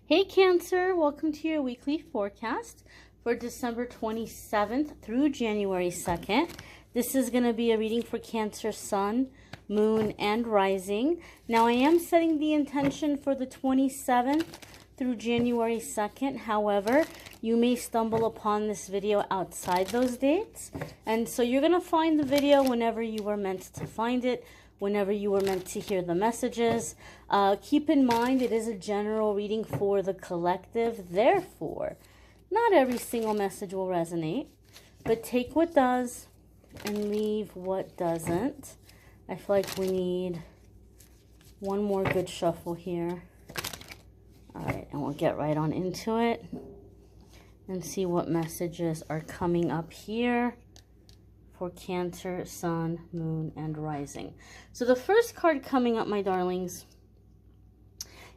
Hey Cancer, welcome to your weekly forecast for December 27th through January 2nd. This is going to be a reading for Cancer Sun, Moon, and Rising. Now I am setting the intention for the 27th through January 2nd. However, you may stumble upon this video outside those dates. And so you're going to find the video whenever you were meant to find it, whenever you were meant to hear the messages. Keep in mind, it is a general reading for the collective. Therefore, not every single message will resonate, but take what does and leave what doesn't. I feel like we need one more good shuffle here. All right, and we'll get right on into it and see what messages are coming up here for Cancer, Sun, Moon, and Rising. So the first card coming up, my darlings,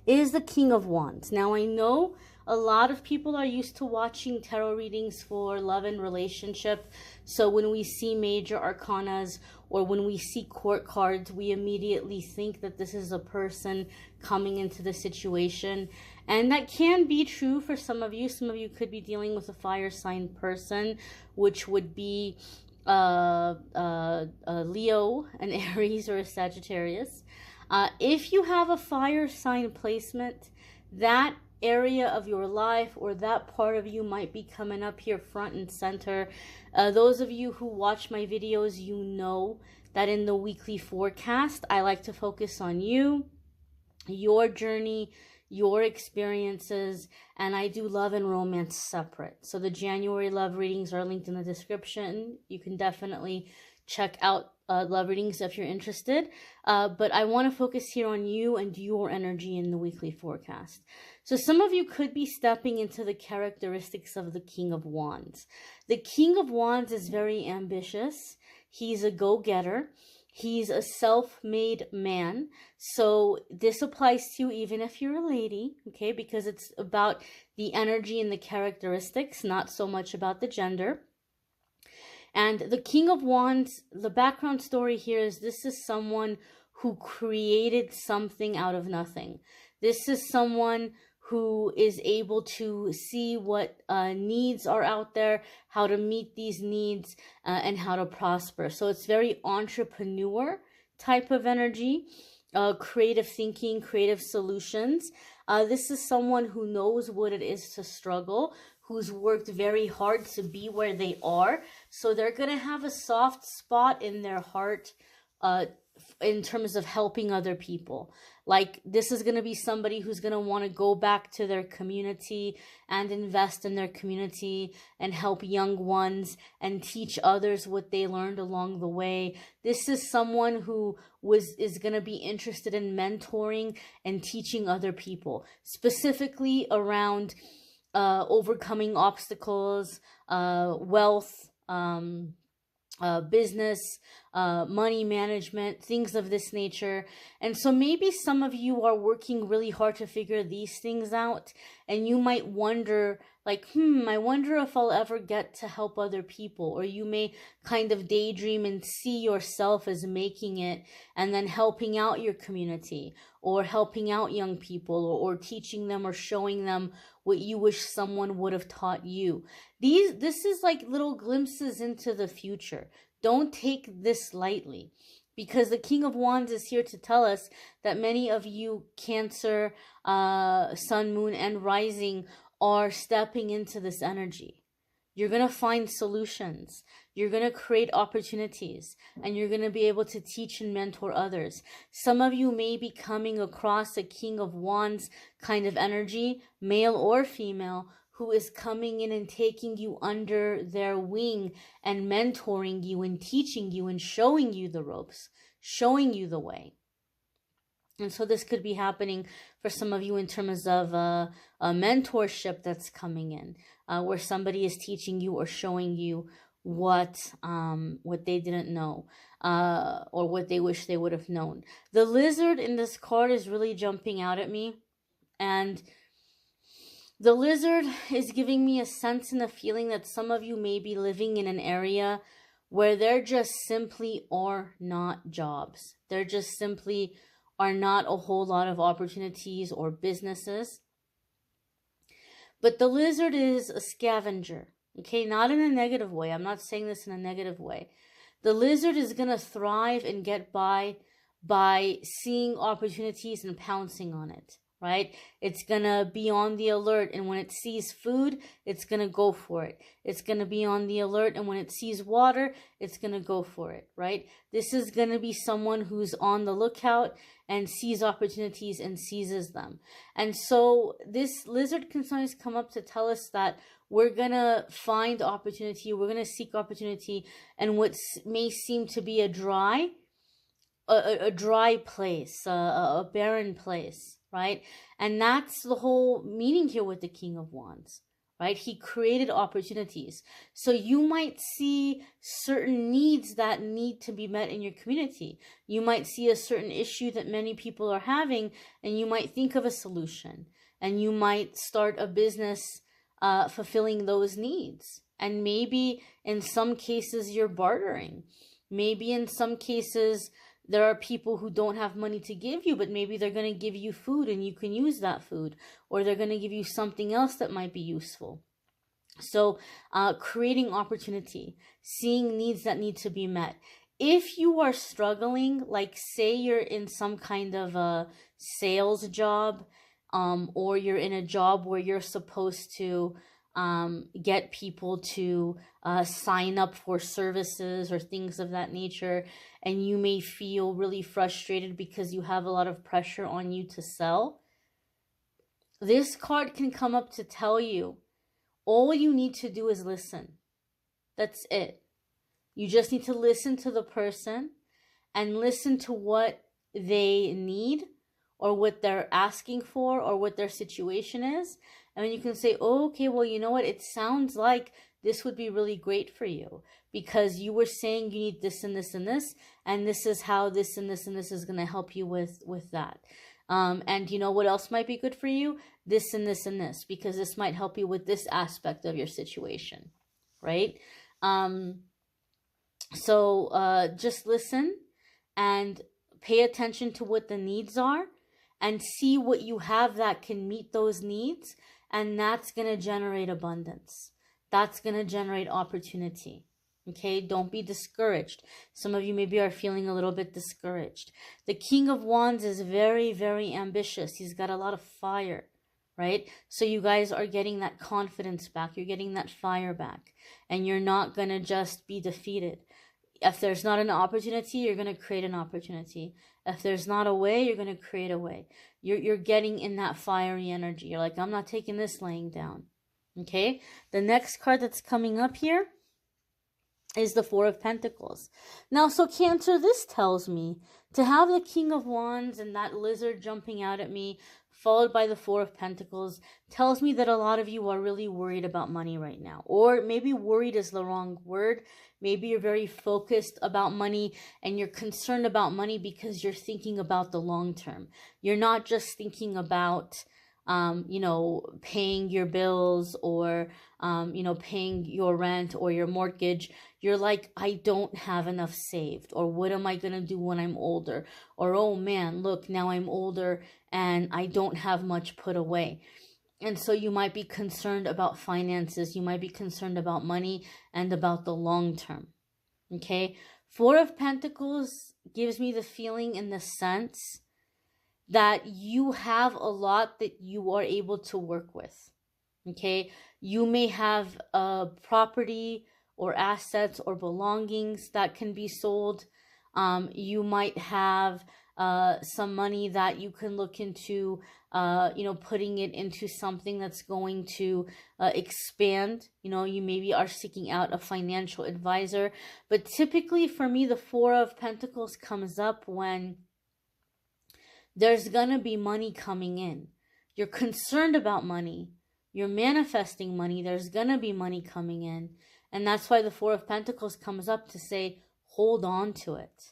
is the King of Wands. Now I know a lot of people are used to watching tarot readings for love and relationship. So when we see major arcanas or when we see court cards, we immediately think that this is a person coming into the situation. And that can be true for some of you. Some of you could be dealing with a fire sign person, which would be a Leo, an Aries, or a Sagittarius. If you have a fire sign placement, that area of your life or that part of you might be coming up here front and center. Those of you who watch my videos, you know that in the weekly forecast, I like to focus on you, your journey, your experiences, and I do love and romance separate. So the January love readings are linked in the description. You can definitely check out love readings if you're interested. But I want to focus here on you and your energy in the weekly forecast. So some of you could be stepping into the characteristics of the King of Wands. The King of Wands is very ambitious. He's a go-getter. He's a self-made man. So this applies to you even if you're a lady, okay? Because it's about the energy and the characteristics, not so much about the gender. And the King of Wands, the background story here is this is someone who created something out of nothing. This is someone who is able to see what needs are out there, how to meet these needs, and how to prosper. So it's very entrepreneur type of energy, creative thinking, creative solutions. This is someone who knows what it is to struggle, who's worked very hard to be where they are. So they're going to have a soft spot in their heart in terms of helping other people. Like this is going to be somebody who's going to want to go back to their community and invest in their community and help young ones and teach others what they learned along the way. This is someone who is going to be interested in mentoring and teaching other people, specifically around overcoming obstacles, wealth, business, money management, things of this nature. And so maybe some of you are working really hard to figure these things out, and you might wonder like, I wonder if I'll ever get to help other people. Or you may kind of daydream and see yourself as making it and then helping out your community or helping out young people or teaching them or showing them what you wish someone would have taught you. This is like little glimpses into the future. Don't take this lightly, because the King of Wands is here to tell us that many of you Cancer, Sun, Moon, and Rising are stepping into this energy. You're going to find solutions. You're going to create opportunities, and you're going to be able to teach and mentor others. Some of you may be coming across a King of Wands kind of energy, male or female, who is coming in and taking you under their wing and mentoring you and teaching you and showing you the ropes, showing you the way. And so this could be happening for some of you in terms of a mentorship that's coming in, where somebody is teaching you or showing you what they didn't know, or what they wish they would have known. The lizard in this card is really jumping out at me, and the lizard is giving me a sense and a feeling that some of you may be living in an area where there just simply are not jobs. There just simply are not a whole lot of opportunities or businesses. But the lizard is a scavenger. Okay, not in a negative way. I'm not saying this in a negative way. The lizard is going to thrive and get by seeing opportunities and pouncing on it, right? It's going to be on the alert, and when it sees food, it's going to go for it. It's going to be on the alert, and when it sees water, it's going to go for it, right? This is going to be someone who's on the lookout and sees opportunities and seizes them. And so this lizard can sometimes come up to tell us that we're going to find opportunity, we're going to seek opportunity, and what may seem to be a dry place, a barren place, right? And that's the whole meaning here with the King of Wands, right? He created opportunities. So you might see certain needs that need to be met in your community. You might see a certain issue that many people are having, and you might think of a solution, and you might start a business fulfilling those needs. And maybe in some cases you're bartering. Maybe in some cases there are people who don't have money to give you, but maybe they're going to give you food and you can use that food, or they're going to give you something else that might be useful. So creating opportunity, seeing needs that need to be met. If you are struggling, like say you're in some kind of a sales job, or you're in a job where you're supposed to get people to sign up for services or things of that nature, and you may feel really frustrated because you have a lot of pressure on you to sell, this card can come up to tell you all you need to do is listen. That's it. You just need to listen to the person and listen to what they need, or what they're asking for, or what their situation is. And then you can say, oh, okay, well, you know what? It sounds like this would be really great for you, because you were saying you need this and this and this, and this is how this and this and this is going to help you with that. And you know what else might be good for you? This and this and this, because this might help you with this aspect of your situation, right? So just listen and pay attention to what the needs are, and see what you have that can meet those needs, and that's going to generate abundance. That's going to generate opportunity. Okay, don't be discouraged. Some of you maybe are feeling a little bit discouraged. The King of Wands is very, very ambitious. He's got a lot of fire, right? So you guys are getting that confidence back. You're getting that fire back, and you're not going to just be defeated. If there's not an opportunity, you're going to create an opportunity. If there's not a way, you're going to create a way. You're getting in that fiery energy. You're like, I'm not taking this laying down. Okay? The next card that's coming up here is the Four of Pentacles. Now, so Cancer, this tells me to have the King of Wands and that lizard jumping out at me, followed by the Four of Pentacles, tells me that a lot of you are really worried about money right now. Or maybe worried is the wrong word. Maybe you're very focused about money, and you're concerned about money because you're thinking about the long term. You're not just thinking about, paying your bills, or, paying your rent or your mortgage. You're like, I don't have enough saved, or what am I going to do when I'm older? Or, oh man, look, now I'm older and I don't have much put away. And so you might be concerned about finances. You might be concerned about money and about the long term. Okay? Four of Pentacles gives me the feeling, in the sense that you have a lot that you are able to work with. Okay? You may have a property or assets or belongings that can be sold. You might have some money that you can look into, putting it into something that's going to expand. You maybe are seeking out a financial advisor. But typically for me, the Four of Pentacles comes up when there's going to be money coming in. You're concerned about money. You're manifesting money. There's going to be money coming in. And that's why the Four of Pentacles comes up to say, hold on to it.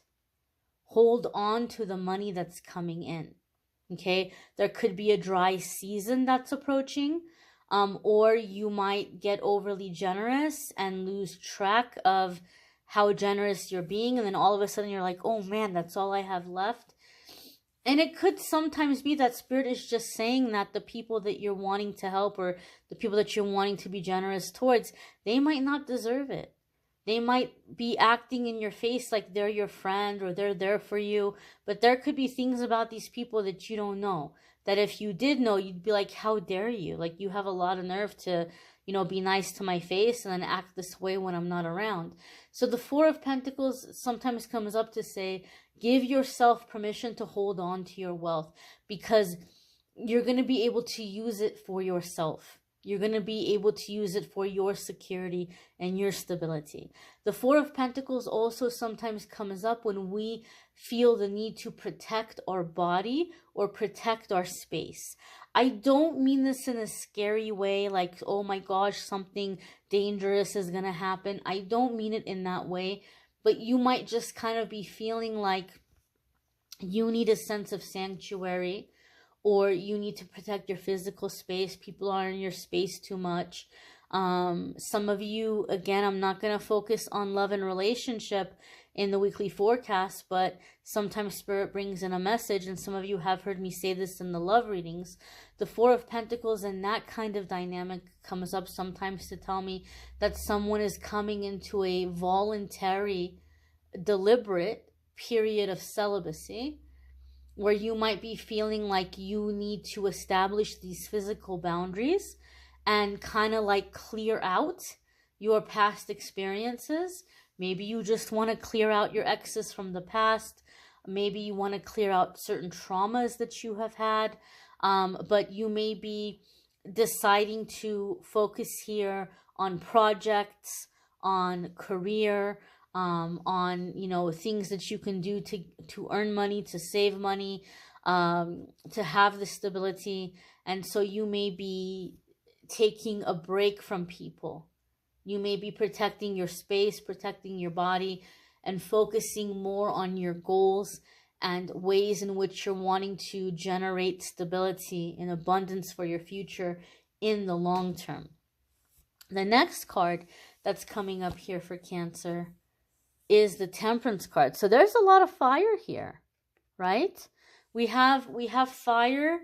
Hold on to the money that's coming in. Okay? There could be a dry season that's approaching. Or you might get overly generous and lose track of how generous you're being. And then all of a sudden you're like, oh man, that's all I have left. And it could sometimes be that Spirit is just saying that the people that you're wanting to help, or the people that you're wanting to be generous towards, they might not deserve it. They might be acting in your face like they're your friend or they're there for you. But there could be things about these people that you don't know, that if you did know, you'd be like, how dare you? Like, you have a lot of nerve to, be nice to my face and then act this way when I'm not around. So the Four of Pentacles sometimes comes up to say, give yourself permission to hold on to your wealth, because you're going to be able to use it for yourself. You're going to be able to use it for your security and your stability. The Four of Pentacles also sometimes comes up when we feel the need to protect our body or protect our space. I don't mean this in a scary way, like, oh my gosh, something dangerous is going to happen. I don't mean it in that way, but you might just kind of be feeling like you need a sense of sanctuary, or you need to protect your physical space. People are in your space too much. Some of you, again, I'm not going to focus on love and relationship in the weekly forecast, but sometimes Spirit brings in a message, and some of you have heard me say this in the love readings. The Four of Pentacles and that kind of dynamic comes up sometimes to tell me that someone is coming into a voluntary, deliberate period of celibacy, where you might be feeling like you need to establish these physical boundaries and kind of like clear out your past experiences. Maybe you just want to clear out your exes from the past. Maybe you want to clear out certain traumas that you have had. But you may be deciding to focus here on projects, on career, on, things that you can do to earn money, to save money, to have the stability. And so you may be taking a break from people. You may be protecting your space, protecting your body, and focusing more on your goals and ways in which you're wanting to generate stability and abundance for your future in the long term. The next card that's coming up here for Cancer is the Temperance card. So there's a lot of fire here, right? We have fire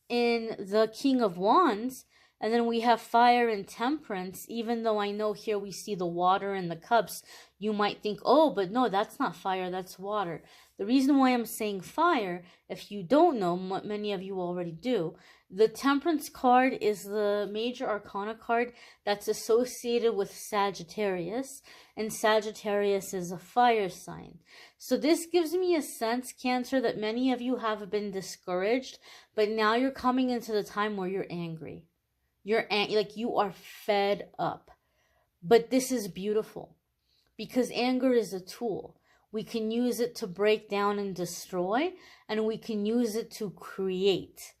in the King of Wands, and then we have fire in Temperance. Even though I know here we see the water and the cups, you might think, oh, but no, that's not fire, that's water. The reason why I'm saying fire, if you don't know, many of you already do, the Temperance card is the major arcana card that's associated with Sagittarius, and Sagittarius is a fire sign. So this gives me a sense, Cancer, that many of you have been discouraged, but now you're coming into the time where you're angry. Like you are fed up. But this is beautiful, because anger is a tool. We can use it to break down and destroy, and we can use it to create,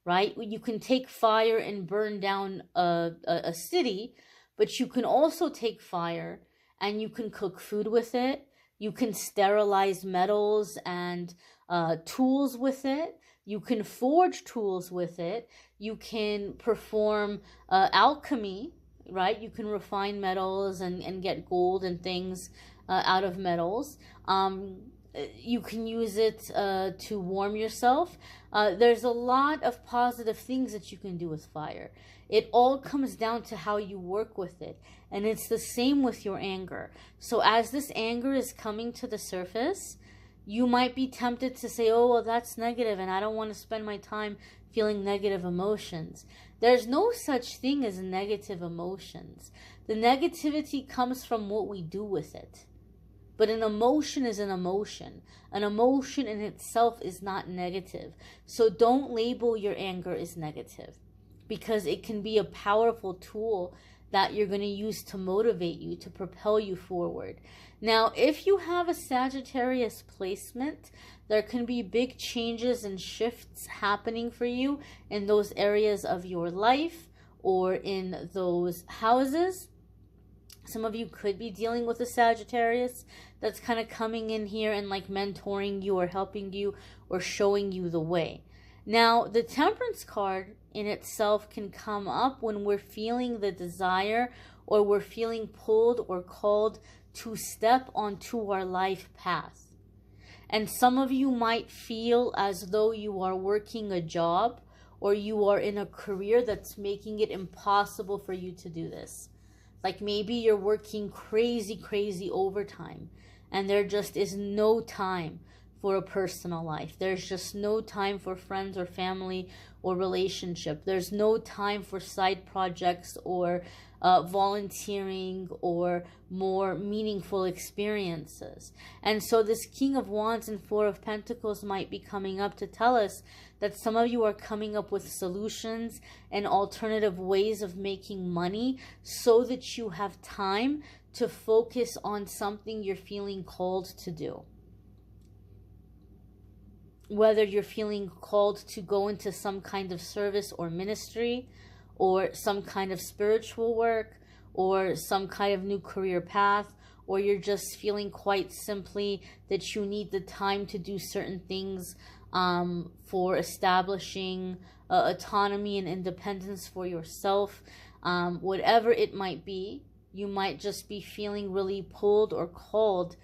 right? You can take fire and burn down a city, but you can also take fire and you can cook food with it. You can sterilize metals and tools with it. You can forge tools with it. You can perform alchemy, right? You can refine metals and get gold and things out of metals. You can use it to warm yourself. There's a lot of positive things that you can do with fire. It all comes down to how you work with it. And it's the same with your anger. So as this anger is coming to the surface, you might be tempted to say, oh, well, that's negative, and I don't want to spend my time feeling negative emotions. There's no such thing as negative emotions. The negativity comes from what we do with it. But an emotion is an emotion. An emotion in itself is not negative. So don't label your anger as negative, because it can be a powerful tool that you're going to use to motivate you, to propel you forward. Now, if you have a Sagittarius placement, there can be big changes and shifts happening for you in those areas of your life or in those houses. Some of you could be dealing with a Sagittarius that's kind of coming in here and like mentoring you or helping you or showing you the way. Now, the Temperance card in itself can come up when we're feeling the desire or we're feeling pulled or called to step onto our life path. And some of you might feel as though you are working a job or you are in a career that's making it impossible for you to do this. Like maybe you're working crazy overtime and there just is no time for a personal life. There's just no time for friends or family or relationship. There's no time for side projects or volunteering or more meaningful experiences. And so this King of Wands and Four of Pentacles might be coming up to tell us that some of you are coming up with solutions and alternative ways of making money so that you have time to focus on something you're feeling called to do. Whether you're feeling called to go into some kind of service or ministry, or some kind of spiritual work, or some kind of new career path, or you're just feeling quite simply that you need the time to do certain things for establishing autonomy and independence for yourself. Whatever it might be, you might just be feeling really pulled or called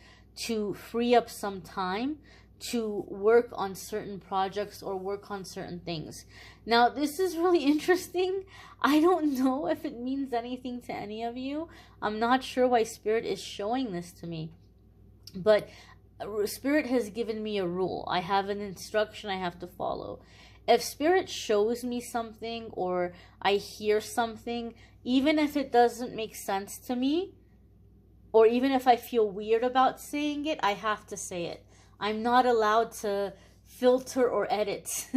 to free up some time to work on certain projects or work on certain things. Now, this is really interesting. I don't know if it means anything to any of you. I'm not sure why Spirit is showing this to me. But Spirit has given me a rule. I have an instruction I have to follow. If Spirit shows me something or I hear something, even if it doesn't make sense to me, or even if I feel weird about saying it, I have to say it. I'm not allowed to filter or edit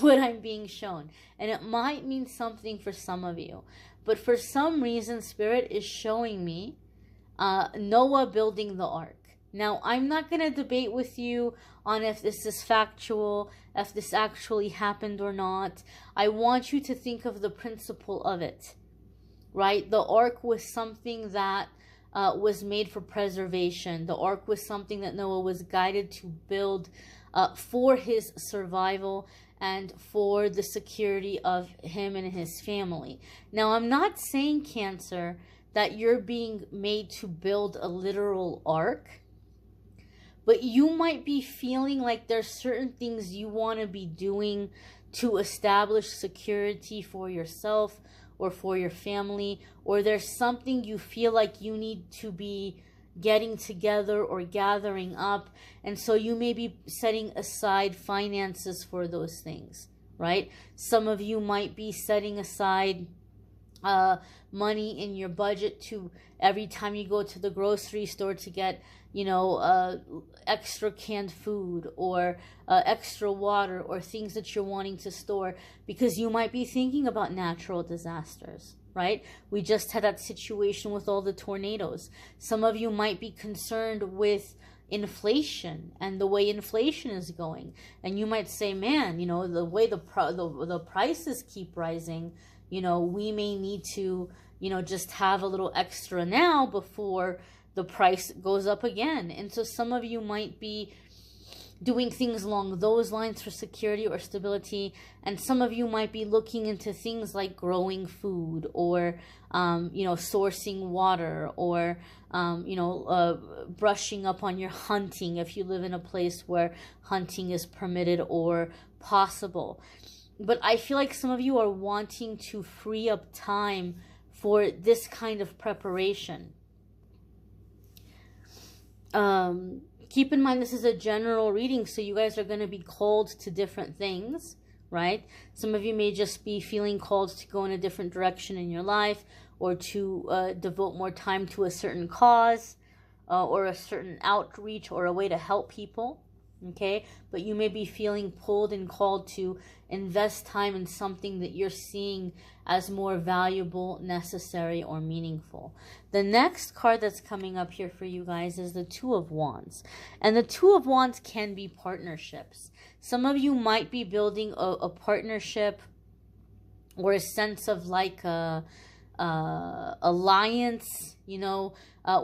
what I'm being shown. And it might mean something for some of you. But for some reason, Spirit is showing me Noah building the ark. Now, I'm not going to debate with you on if this is factual, if this actually happened or not. I want you to think of the principle of it, right? The ark was something that was made for preservation. The ark was something that Noah was guided to build for his survival and for the security of him and his family. Now, I'm not saying, Cancer, that you're being made to build a literal ark, but you might be feeling like there's certain things you want to be doing to establish security for yourself or for your family, or there's something you feel like you need to be getting together or gathering up, and so you may be setting aside finances for those things, right? Some of you might be setting aside money in your budget to every time you go to the grocery store to get, you know, extra canned food or extra water or things that you're wanting to store, because you might be thinking about natural disasters, right? We just had that situation with all the tornadoes. Some of you might be concerned with inflation and the way inflation is going, and you might say, man, you know, the way the prices keep rising, you know, we may need to, you know, just have a little extra now before the price goes up again. And so some of you might be doing things along those lines for security or stability, and some of you might be looking into things like growing food or you know, sourcing water, or you know, brushing up on your hunting if you live in a place where hunting is permitted or possible. But I feel like some of you are wanting to free up time for this kind of preparation. Keep in mind, this is a general reading, so you guys are going to be called to different things, right? Some of you may just be feeling called to go in a different direction in your life, or to devote more time to a certain cause, or a certain outreach, or a way to help people, okay? But you may be feeling pulled and called to invest time in something that you're seeing as more valuable, necessary, or meaningful. The next card that's coming up here for you guys is the Two of Wands. And the Two of Wands can be partnerships. Some of you might be building a partnership or a sense of like a alliance, you know,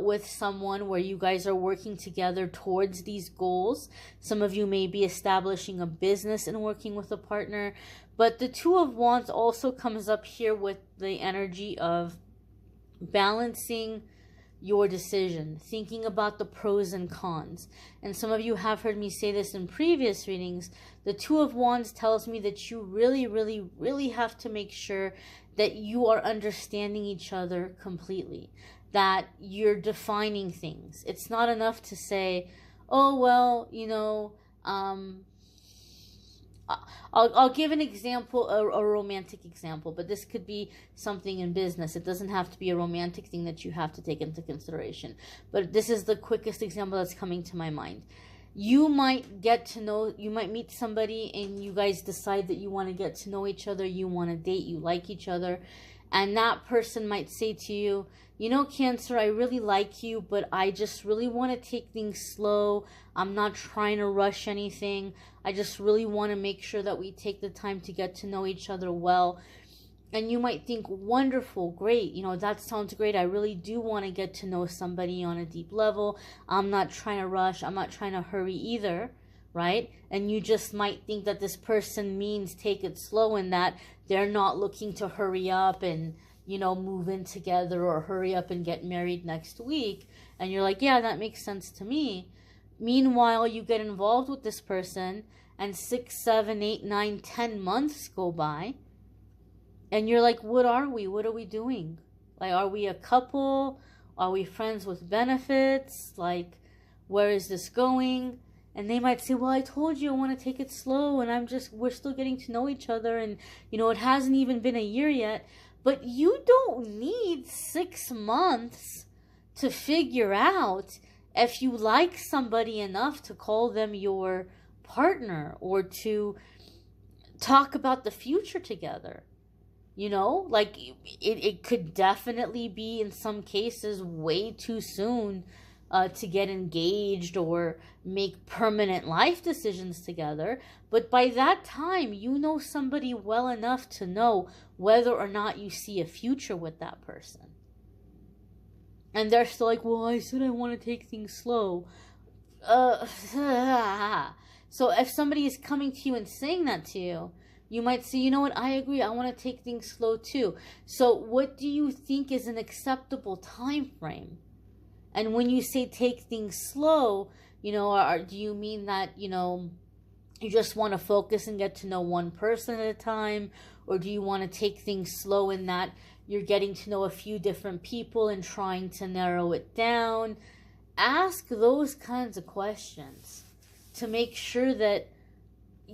with someone where you guys are working together towards these goals. Some of you may be establishing a business and working with a partner. But the Two of Wands also comes up here with the energy of balancing your decision, thinking about the pros and cons. And some of you have heard me say this in previous readings. The Two of Wands tells me that you really, really, really have to make sure that you are understanding each other completely, that you're defining things. It's not enough to say, oh, well, you know, I'll give an example, a romantic example, but this could be something in business. It doesn't have to be a romantic thing that you have to take into consideration. But this is the quickest example that's coming to my mind. You might meet somebody and you guys decide that you want to get to know each other, you want to date, you like each other, and that person might say to you, you know, Cancer, I really like you, but I just really want to take things slow. I'm not trying to rush anything. I just really want to make sure that we take the time to get to know each other well. And you might think, wonderful, great, you know, that sounds great. I really do want to get to know somebody on a deep level. I'm not trying to rush. I'm not trying to hurry either, right? And you just might think that this person means take it slow and that they're not looking to hurry up and, you know, move in together or hurry up and get married next week. And you're like, yeah, that makes sense to me. Meanwhile, you get involved with this person and 6, 7, 8, 9, 10 months go by. And you're like, what are we? What are we doing? Like, are we a couple? Are we friends with benefits? Like, where is this going? And they might say, well, I told you I want to take it slow and we're still getting to know each other. And, you know, it hasn't even been a year yet. But you don't need 6 months to figure out if you like somebody enough to call them your partner or to talk about the future together. You know, like it could definitely be in some cases way too soon to get engaged or make permanent life decisions together. But by that time, you know somebody well enough to know whether or not you see a future with that person. And they're still like, well, I said I want to take things slow. So if somebody is coming to you and saying that to you, you might say, you know what, I agree, I want to take things slow too. So what do you think is an acceptable time frame? And when you say take things slow, you know, do you mean that, you know, you just want to focus and get to know one person at a time? Or do you want to take things slow in that you're getting to know a few different people and trying to narrow it down? Ask those kinds of questions to make sure that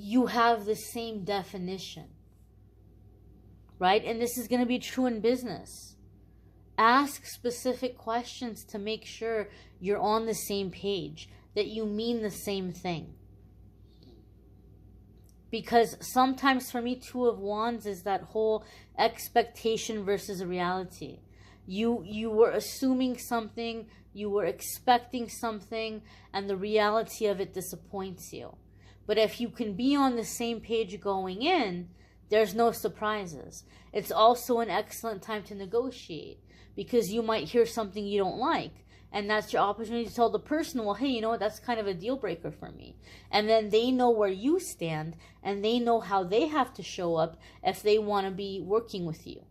you have the same definition, right? And this is going to be true in business. Ask specific questions to make sure you're on the same page, that you mean the same thing. Because sometimes for me, Two of Wands is that whole expectation versus reality. You were assuming something, you were expecting something, and the reality of it disappoints you. But if you can be on the same page going in, there's no surprises. It's also an excellent time to negotiate because you might hear something you don't like. And that's your opportunity to tell the person, well, hey, you know what, that's kind of a deal breaker for me. And then they know where you stand and they know how they have to show up if they want to be working with you.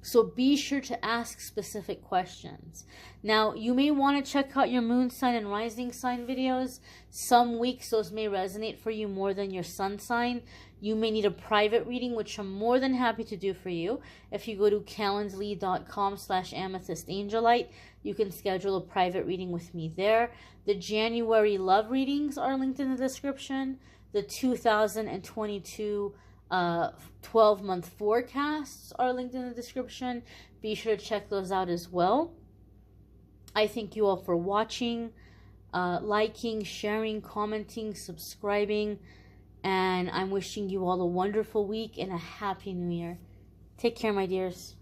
So be sure to ask specific questions. Now, you may want to check out your moon sign and rising sign videos. Some weeks those may resonate for you more than your sun sign. You may need a private reading, which I'm more than happy to do for you. If you go to calendly.com/amethystangelite, you can schedule a private reading with me there. The January love readings are linked in the description. The 2022 12-month forecasts are linked in the description. Be sure to check those out as well. I thank you all for watching, liking, sharing, commenting, subscribing, and I'm wishing you all a wonderful week and a happy new year. Take care, my dears.